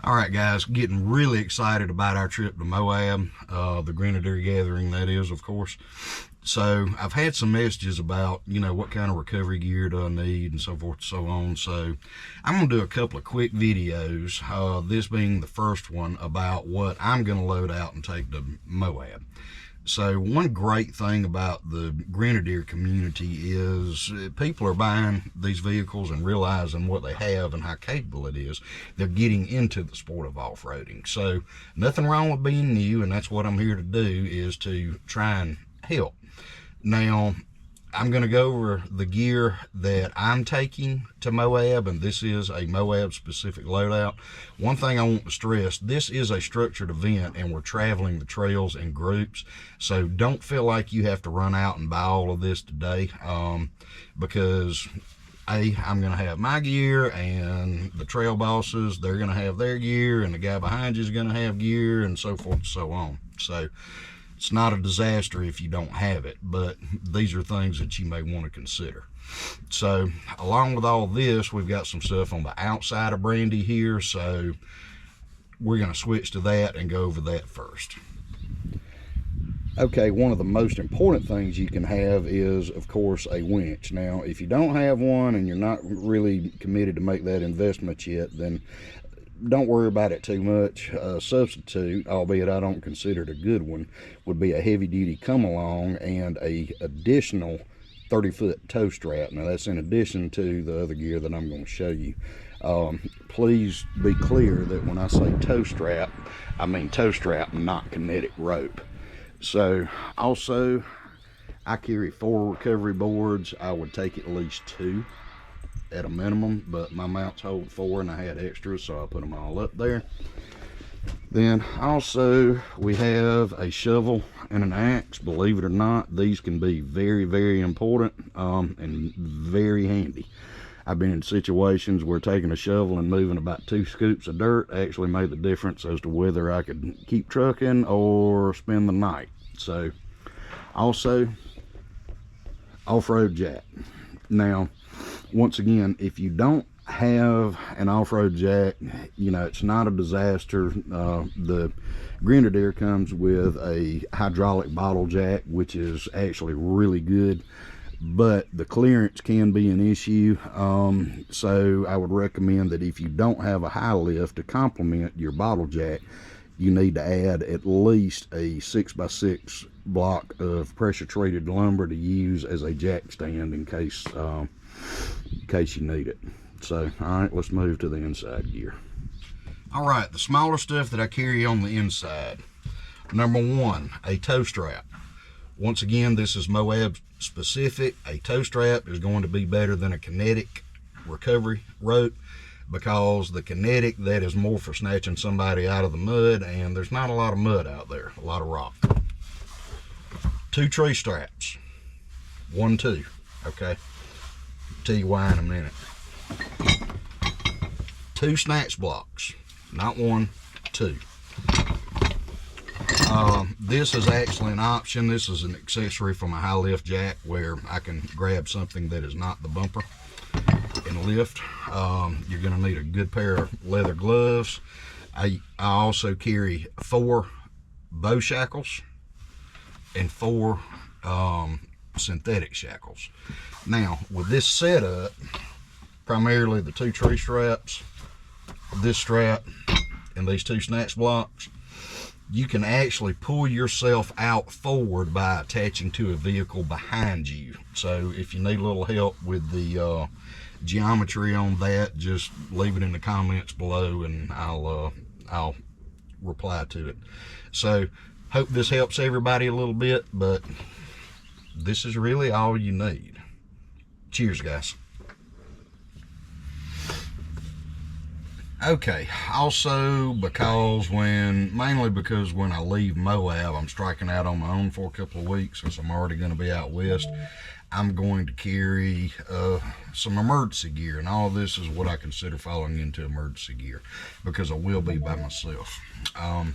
All right, guys, getting really excited about our trip to Moab, the Grenadier Gathering, that is, of course. So I've had some messages about, what kind of recovery gear do I need and so forth and so on. So I'm going to do a couple of quick videos, this being the first one, about what I'm going to load out and take to Moab. So one great thing about the Grenadier community is people are buying these vehicles and realizing what they have and how capable it is. They're getting into the sport of off-roading. So nothing wrong with being new, and that's what I'm here to do, is to try and help. Now, I'm going to go over the gear that I'm taking to Moab, and this is a Moab specific loadout. One thing I want to stress, this is a structured event and we're traveling the trails in groups, so don't feel like you have to run out and buy all of this today, because I'm going to have my gear, and the trail bosses, they're going to have their gear, and the guy behind you is going to have gear, and so forth and so on. So it's not a disaster if you don't have it, but these are things that you may want to consider. So along with all this, we've got some stuff on the outside of Brandy here, so we're going to switch to that and go over that first. Okay, one of the most important things you can have is, of course, a winch. Now, if you don't have one and you're not really committed to make that investment yet, then don't worry about it too much. A substitute, albeit I don't consider it a good one, would be a heavy duty come along and a additional 30-foot tow strap. Now that's in addition to the other gear that I'm going to show you. Please be clear that when I say tow strap, I mean tow strap, not kinetic rope. So also, I carry 4 recovery boards. I would take at least 2 at a minimum, but my mounts hold 4 and I had extras, so I put them all up there. Then also we have a shovel and an axe. Believe it or not, these can be very, very important and very handy. I've been in situations where taking a shovel and moving about 2 scoops of dirt actually made the difference as to whether I could keep trucking or spend the night. So also, off-road jack. Now, once again, if you don't have an off-road jack, it's not a disaster. The Grenadier comes with a hydraulic bottle jack, which is actually really good, but the clearance can be an issue. So I would recommend that if you don't have a high lift to complement your bottle jack, you need to add at least a 6x6 block of pressure treated lumber to use as a jack stand in case you need it. So, all right, let's move to the inside gear. All right, the smaller stuff that I carry on the inside. Number 1, a tow strap. Once again, this is Moab specific. A tow strap is going to be better than a kinetic recovery rope, because the kinetic, that is more for snatching somebody out of the mud, and there's not a lot of mud out there, a lot of rock. 2 tree straps. 1, 2, okay? Tell you why in a minute. 2 snatch blocks, not 1, 2. This is actually an option. This is an accessory for my high lift jack, where I can grab something that is not the bumper and lift. You're going to need a good pair of leather gloves. I also carry 4 bow shackles and 4 synthetic shackles. Now, with this setup, primarily the 2 tree straps, this strap, and these 2 snatch blocks, you can actually pull yourself out forward by attaching to a vehicle behind you. So if you need a little help with the geometry on that, just leave it in the comments below and I'll reply to it. So hope this helps everybody a little bit, but this is really all you need. Cheers, guys. Okay, also mainly because when I leave Moab, I'm striking out on my own for a couple of weeks, since I'm already going to be out west. I'm going to carry some emergency gear, and all this is what I consider falling into emergency gear, because I will be by myself. All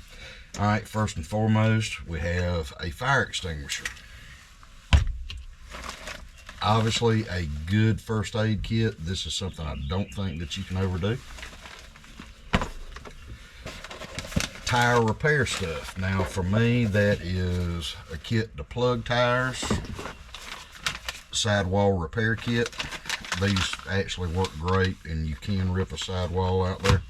right, first and foremost, we have a fire extinguisher. Obviously, a good first aid kit. This is something I don't think that you can overdo. tire repair stuff. Now for me, that is a kit to plug tires, sidewall repair kit. These actually work great, and you can rip a sidewall out there.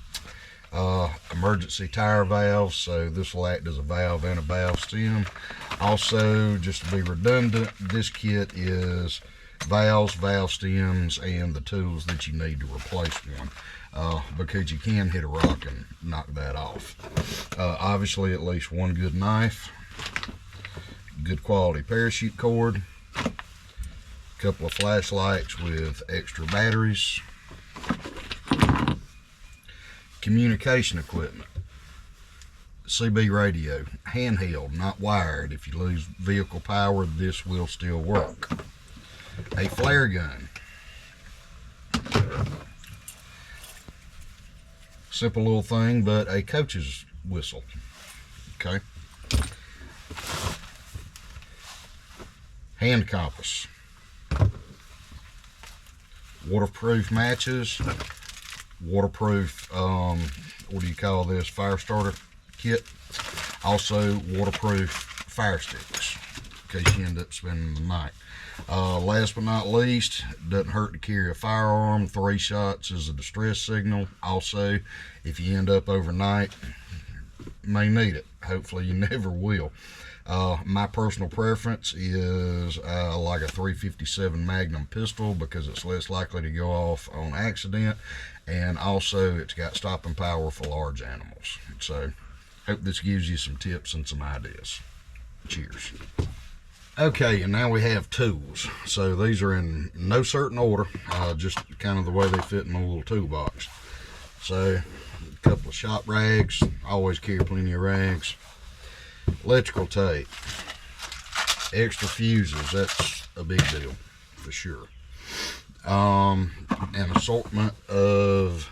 Emergency tire valves, so this will act as a valve and a valve stem. Also, just to be redundant, this kit is valves, valve stems, and the tools that you need to replace one, because you can hit a rock and knock that off. Obviously, at least one good knife, good quality parachute cord, a couple of flashlights with extra batteries, communication equipment, CB radio, handheld, not wired. If you lose vehicle power, this will still work. A flare gun, simple little thing, but a coach's whistle. Okay. Hand compass, waterproof matches, waterproof, what do you call this, fire starter kit. Also waterproof fire sticks in case you end up spending the night. Last but not least, doesn't hurt to carry a firearm. 3 shots is a distress signal. Also, if you end up overnight, may need it. Hopefully you never will. My personal preference is like a .357 Magnum pistol, because it's less likely to go off on accident, and also it's got stopping power for large animals. So hope this gives you some tips and some ideas. Cheers. Okay, and now we have tools. So these are in no certain order, just kind of the way they fit in a little toolbox. So a couple of shop rags, always carry plenty of rags. Electrical tape, extra fuses, that's a big deal for sure. An assortment of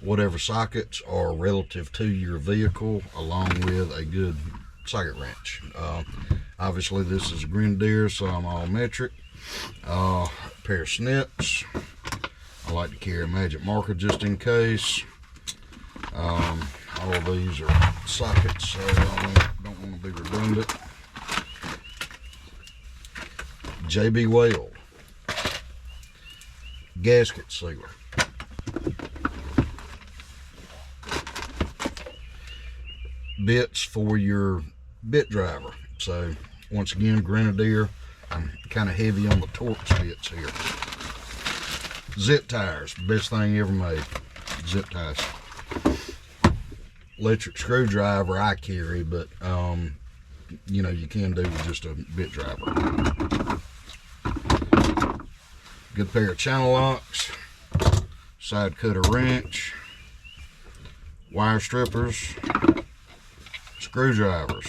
whatever sockets are relative to your vehicle, along with a good socket wrench. Obviously this is a Grenadier, so I'm all metric. A pair of snips. I like to carry a magic marker just in case. All of these are sockets, so I don't want to be redundant. JB Weld gasket sealer. Bits for your bit driver. So once again, Grenadier, I'm kind of heavy on the Torx bits here. Zip ties, best thing ever made. Zip ties. Electric screwdriver I carry, but you know, you can do with just a bit driver. Good pair of channel locks, side cutter wrench, wire strippers, screwdrivers,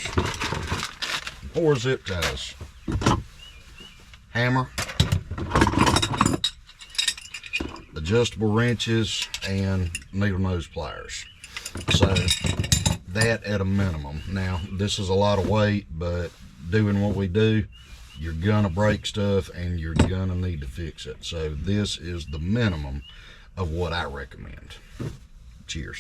4 zip ties, hammer, adjustable wrenches, and needle nose pliers. So that at a minimum. Now this is a lot of weight, but doing what we do, you're gonna break stuff and you're gonna need to fix it. So this is the minimum of what I recommend. Cheers.